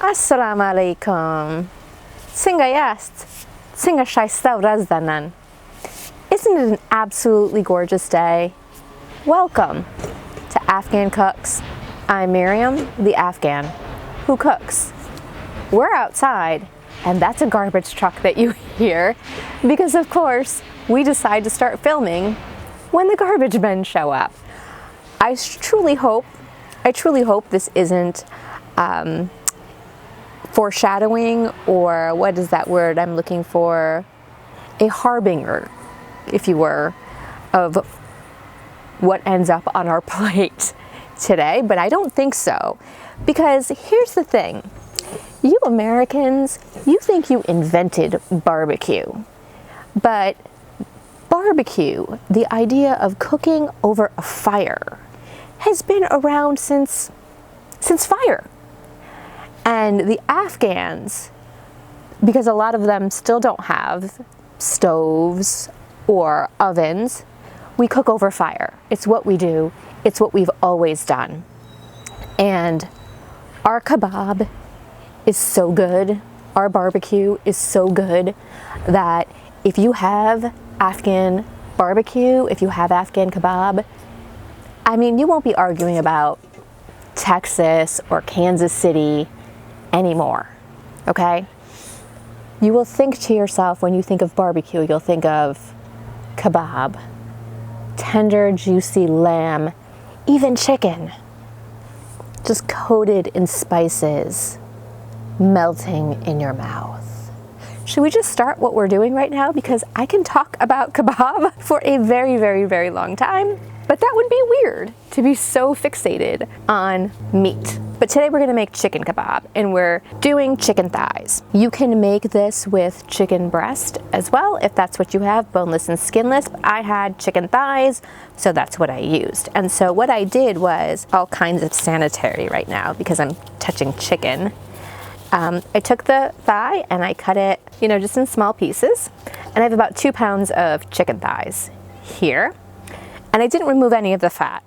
Assalamu alaikum. Singa yast. Singa shaista razdanan. Isn't it an absolutely gorgeous day? Welcome to Afghan Cooks. I'm Mirriam, the Afghan who cooks. We're outside, and that's a garbage truck that you hear because, of course, we decide to start filming when the garbage men show up. I truly hope this isn't foreshadowing, or what is that word I'm looking for? A harbinger, if you were, of what ends up on our plate today, but I don't think so. Because here's the thing, you Americans, you think you invented barbecue, but barbecue, the idea of cooking over a fire, has been around since fire. And the Afghans, because a lot of them still don't have stoves or ovens, we cook over fire. It's what we do. It's what we've always done. And our kebab is so good, our barbecue is so good, that if you have Afghan barbecue, if you have Afghan kebab, I mean, you won't be arguing about Texas or Kansas City anymore, okay? You will think to yourself, when you think of barbecue, you'll think of kebab, tender, juicy lamb, even chicken, just coated in spices, melting in your mouth. Should we just start what we're doing right now? Because I can talk about kebab for a very, very, very long time, but that would be weird to be so fixated on meat. But today we're gonna make chicken kebab, and we're doing chicken thighs. You can make this with chicken breast as well, if that's what you have, boneless and skinless. But I had chicken thighs, so that's what I used. And so what I did was all kinds of sanitary right now because I'm touching chicken. I took the thigh and I cut it, just in small pieces. And I have about 2 pounds of chicken thighs here. And I didn't remove any of the fat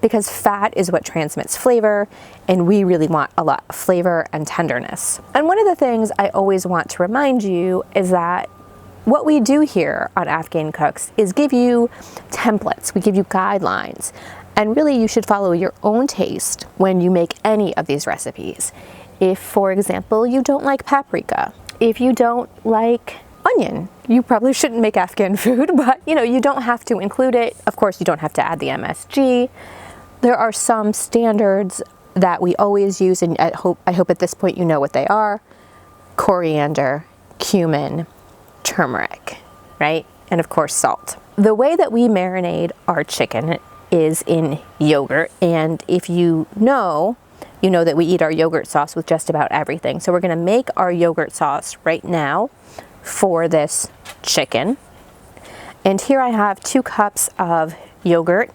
because fat is what transmits flavor, and we really want a lot of flavor and tenderness. And one of the things I always want to remind you is that what we do here on Afghan Cooks is give you templates, we give you guidelines, and really you should follow your own taste when you make any of these recipes. If, for example, you don't like paprika, if you don't like onion, you probably shouldn't make Afghan food, but you don't have to include it. Of course, you don't have to add the MSG. There are some standards that we always use, and I hope at this point you know what they are: coriander, cumin, turmeric, right? And of course, salt. The way that we marinate our chicken is in yogurt, and if you know that we eat our yogurt sauce with just about everything. So we're gonna make our yogurt sauce right now for this chicken. And here I have 2 cups of yogurt.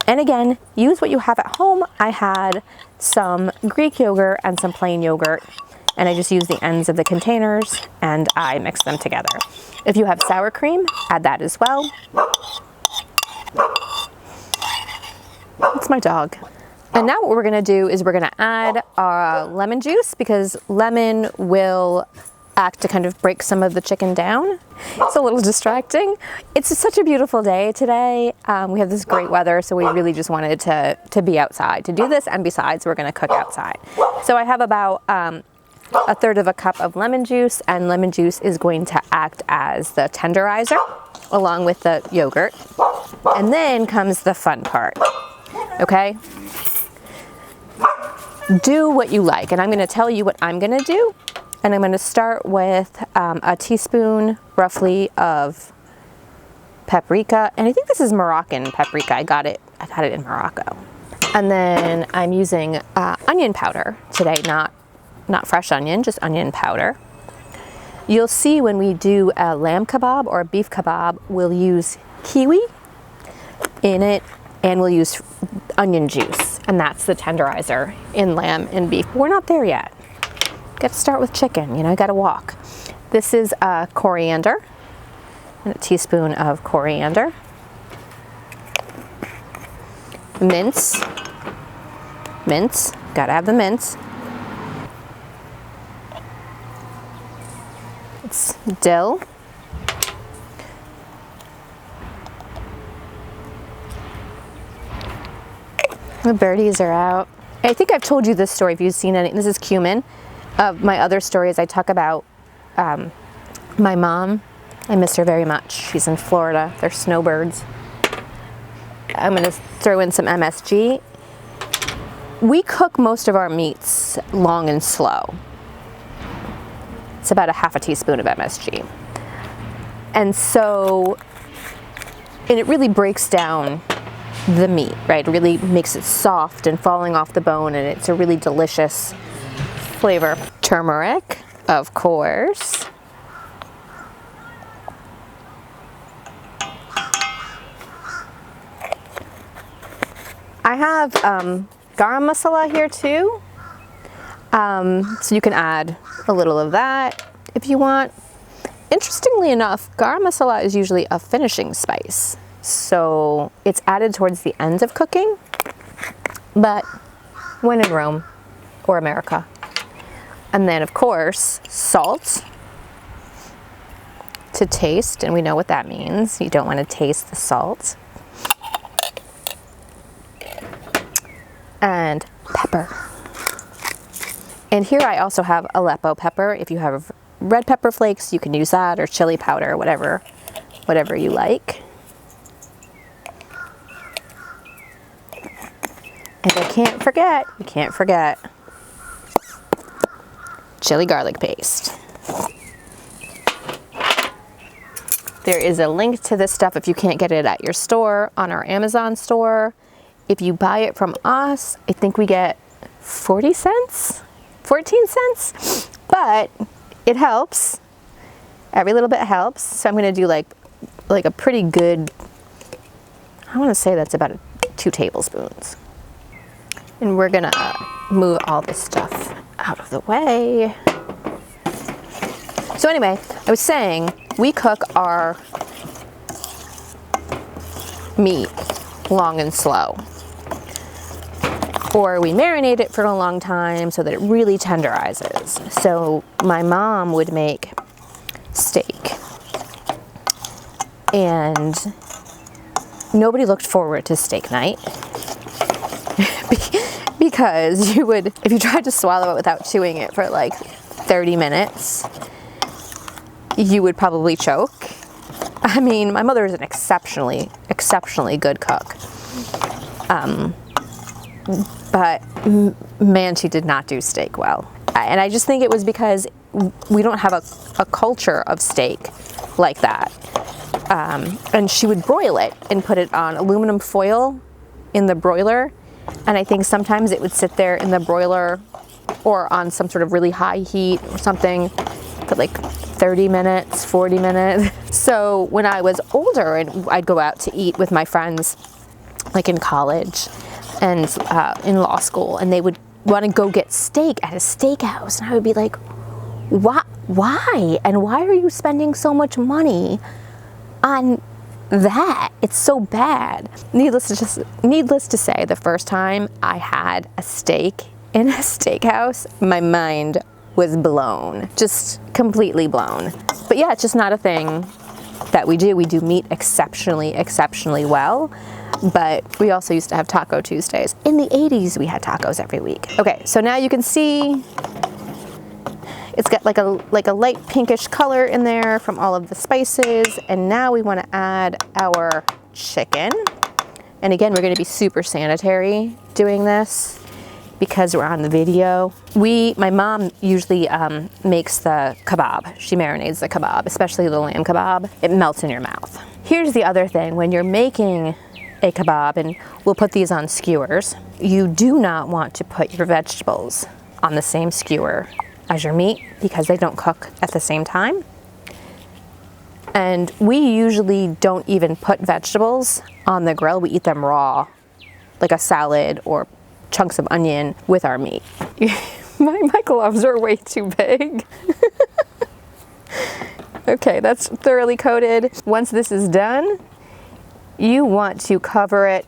And again, use what you have at home. I had some Greek yogurt and some plain yogurt, and I just used the ends of the containers and I mixed them together. If you have sour cream, add that as well. It's my dog. And now what we're gonna do is we're gonna add our lemon juice, because lemon will act to kind of break some of the chicken down. It's a little distracting. It's such a beautiful day today. We have this great weather, so we really just wanted to be outside to do this, and besides, we're gonna cook outside. So I have about 1/3 of a cup of lemon juice, and lemon juice is going to act as the tenderizer along with the yogurt. And then comes the fun part, okay? Do what you like, and I'm gonna tell you what I'm gonna do. And I'm going to start with a teaspoon, roughly, of paprika. And I think this is Moroccan paprika. I got it in Morocco. And then I'm using onion powder today, not fresh onion, just onion powder. You'll see when we do a lamb kebab or a beef kebab, we'll use kiwi in it, and we'll use onion juice. And that's the tenderizer in lamb and beef. We're not there yet. Got to start with chicken, got to walk. This is coriander, and a teaspoon of coriander. Mince, gotta have the mince. needs dill, the birdies are out. I think I've told you this story if you've seen any. This is cumin. My other stories I talk about my mom. I miss her very much. She's in Florida. They're snowbirds. I'm going to throw in some MSG. We cook most of our meats long and slow. It's about a half a teaspoon of MSG. And so, and it really breaks down the meat, right? It really makes it soft and falling off the bone, and it's a really delicious flavor. Turmeric, of course. I have garam masala here too. So you can add a little of that if you want. Interestingly enough, garam masala is usually a finishing spice. So it's added towards the end of cooking, but when in Rome or America. And then of course, salt to taste, and we know what that means. You don't want to taste the salt. And pepper. And here I also have Aleppo pepper. If you have red pepper flakes, you can use that, or chili powder, whatever you like. And you can't forget chili garlic paste. There is a link to this stuff if you can't get it at your store on our Amazon store. If you buy it from us, I think we get 40 cents, 14 cents, but it helps. Every little bit helps. So I'm going to do like a pretty good, I want to say that's about 2 tablespoons. And we're going to move all this stuff out of the way. So anyway, I was saying we cook our meat long and slow. Or we marinate it for a long time so that it really tenderizes. So my mom would make steak, and nobody looked forward to steak night because you would, if you tried to swallow it without chewing it for like 30 minutes, you would probably choke. I mean, my mother is an exceptionally good cook. But man, she did not do steak well. And I just think it was because we don't have a culture of steak like that. And she would broil it and put it on aluminum foil in the broiler. And I think sometimes it would sit there in the broiler or on some sort of really high heat or something for like 30 minutes, 40 minutes. So when I was older and I'd go out to eat with my friends, like in college, and in law school, and they would want to go get steak at a steakhouse, and I would be like, why? And why are you spending so much money on that? It's so bad. Needless to say, the first time I had a steak in a steakhouse, my mind was blown, just completely blown. But yeah, it's just not a thing that we do. We do meat exceptionally well. But we also used to have Taco Tuesdays. In the 80s, we had tacos every week. Okay, so now you can see it's got like a light pinkish color in there from all of the spices. And now we want to add our chicken. And again, we're going to be super sanitary doing this because we're on the video. My mom usually makes the kebab. She marinades the kebab, especially the lamb kebab. It melts in your mouth. Here's the other thing. When you're making a kebab, and we'll put these on skewers, you do not want to put your vegetables on the same skewer as your meat because they don't cook at the same time. And we usually don't even put vegetables on the grill. We eat them raw, like a salad or chunks of onion with our meat. My gloves are way too big. Okay, that's thoroughly coated. Once this is done, you want to cover it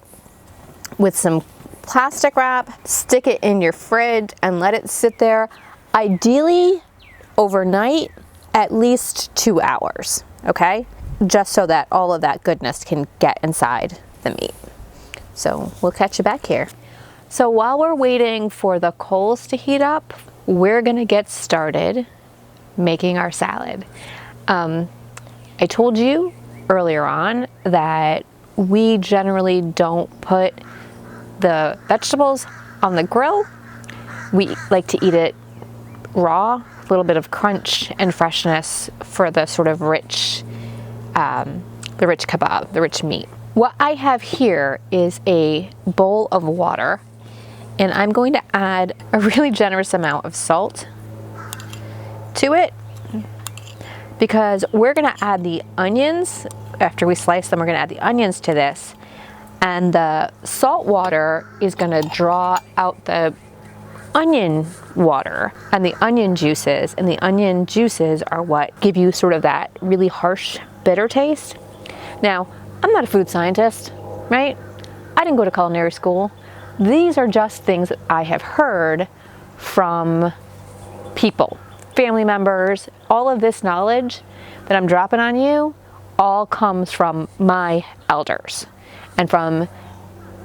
with some plastic wrap, stick it in your fridge, and let it sit there, ideally overnight at least 2 hours, okay? Just so that all of that goodness can get inside the meat. So we'll catch you back here. So while we're waiting for the coals to heat up, we're gonna get started making our salad. I told you earlier on that we generally don't put the vegetables on the grill. We like to eat it raw, a little bit of crunch and freshness for the sort of rich kebab, the rich meat. What I have here is a bowl of water, and I'm going to add a really generous amount of salt to it because we're gonna add the onions. After we slice them, we're gonna add the onions to this, and the salt water is gonna draw out the onion water and the onion juices, and the onion juices are what give you sort of that really harsh, bitter taste. Now, I'm not a food scientist, right? I didn't go to culinary school. These are just things that I have heard from people, family members. All of this knowledge that I'm dropping on you all comes from my elders and from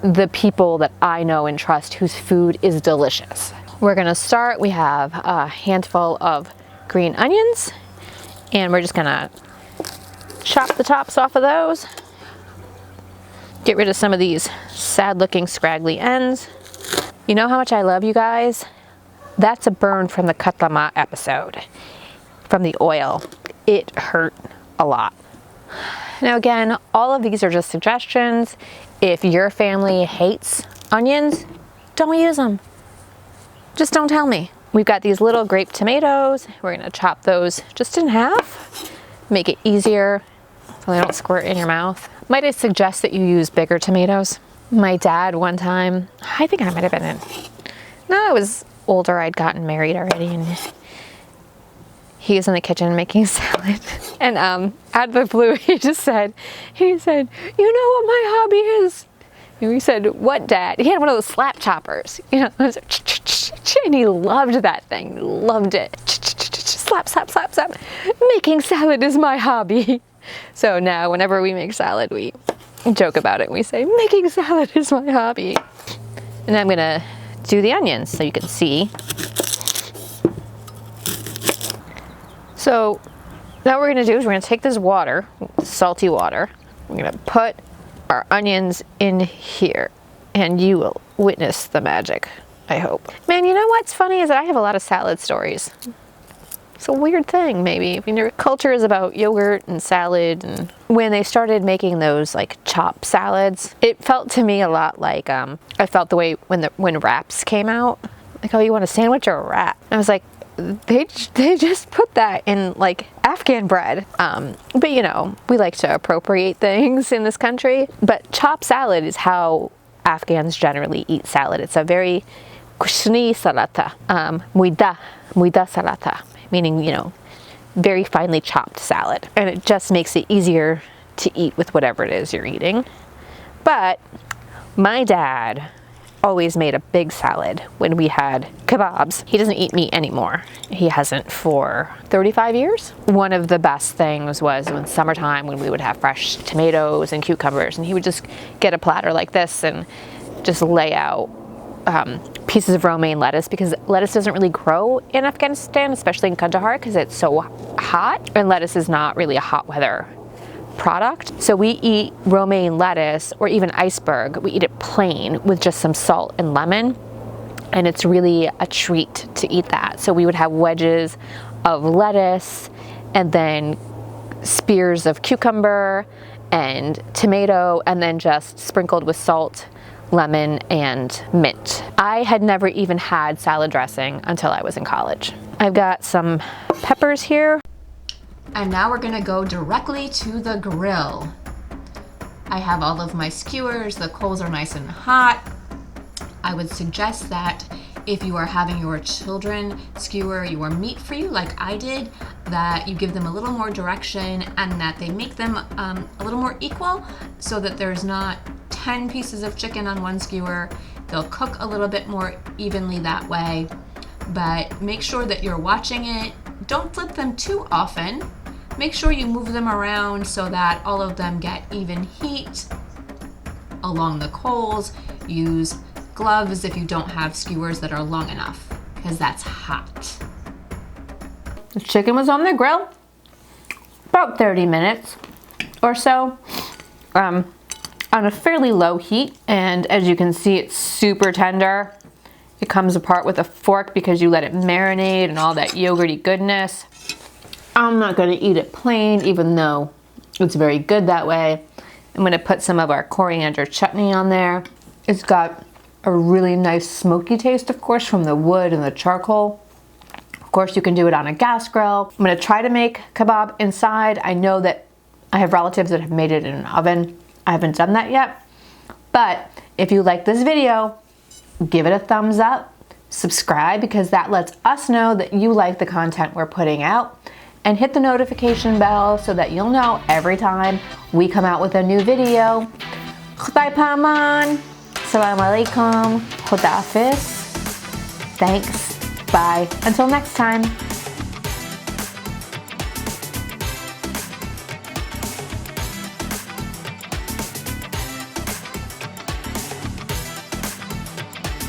the people that I know and trust whose food is delicious. We're gonna start, we have a handful of green onions, and we're just gonna chop the tops off of those. Get rid of some of these sad looking scraggly ends. You know how much I love you guys? That's a burn from the katlama episode, from the oil. It hurt a lot. Now again, all of these are just suggestions. If your family hates onions, don't use them. Just don't tell me. We've got these little grape tomatoes. We're gonna chop those just in half, make it easier so they don't squirt in your mouth. Might I suggest that you use bigger tomatoes? My dad one time, I think I might have been in, no, I was older, I'd gotten married already, and he was in the kitchen making salad. And out of the blue, he said, you know what my hobby is? And we said, what, Dad? He had one of those slap choppers, you know, and he loved that thing, loved it. Slap, slap, slap, slap. Making salad is my hobby. So now whenever we make salad, we joke about it. We say, making salad is my hobby. And I'm gonna do the onions so you can see. So now what we're gonna do is we're gonna take this water, salty water, we're gonna put our onions in here, and you will witness the magic, I hope. Man, you know what's funny is that I have a lot of salad stories. It's a weird thing, maybe. I mean, your culture is about yogurt and salad, and when they started making those like chopped salads, it felt to me a lot like I felt the way when wraps came out. Like, oh, you want a sandwich or a wrap? And I was like, they just put that in like Afghan bread. But you know, we like to appropriate things in this country. But chopped salad is how Afghans generally eat salad. It's a very kushni salata, muida salata, meaning, you know, very finely chopped salad. And it just makes it easier to eat with whatever it is you're eating. But my dad always made a big salad when we had kebabs. He doesn't eat meat anymore. He hasn't for 35 years. One of the best things was in summertime when we would have fresh tomatoes and cucumbers, and he would just get a platter like this and just lay out pieces of romaine lettuce, because lettuce doesn't really grow in Afghanistan, especially in Kandahar, because it's so hot, and lettuce is not really a hot weather product. So we eat romaine lettuce, or even iceberg, we eat it plain with just some salt and lemon, and it's really a treat to eat that. So we would have wedges of lettuce and then spears of cucumber and tomato, and then just sprinkled with salt, lemon, and mint. I had never even had salad dressing until I was in college. I've got some peppers here. And now we're gonna go directly to the grill. I have all of my skewers, the coals are nice and hot. I would suggest that if you are having your children skewer your meat for you like I did, that you give them a little more direction and that they make them a little more equal, so that there's not 10 pieces of chicken on one skewer. They'll cook a little bit more evenly that way, but make sure that you're watching it. Don't flip them too often. Make sure you move them around so that all of them get even heat along the coals. Use gloves if you don't have skewers that are long enough, because that's hot. The chicken was on the grill about 30 minutes or so, on a fairly low heat, and as you can see, it's super tender. It comes apart with a fork because you let it marinate and all that yogurty goodness. I'm not going to eat it plain, even though it's very good that way. I'm going to put some of our coriander chutney on there. It's got a really nice smoky taste, of course, from the wood and the charcoal. Of course, you can do it on a gas grill. I'm going to try to make kebab inside. I know that I have relatives that have made it in an oven. I haven't done that yet. But if you like this video, give it a thumbs up, subscribe, because that lets us know that you like the content we're putting out, and hit the notification bell so that you'll know every time we come out with a new video. Khudai Paman. Assalamu alaikum. Khuda Hafiz. Thanks. Bye. Until next time.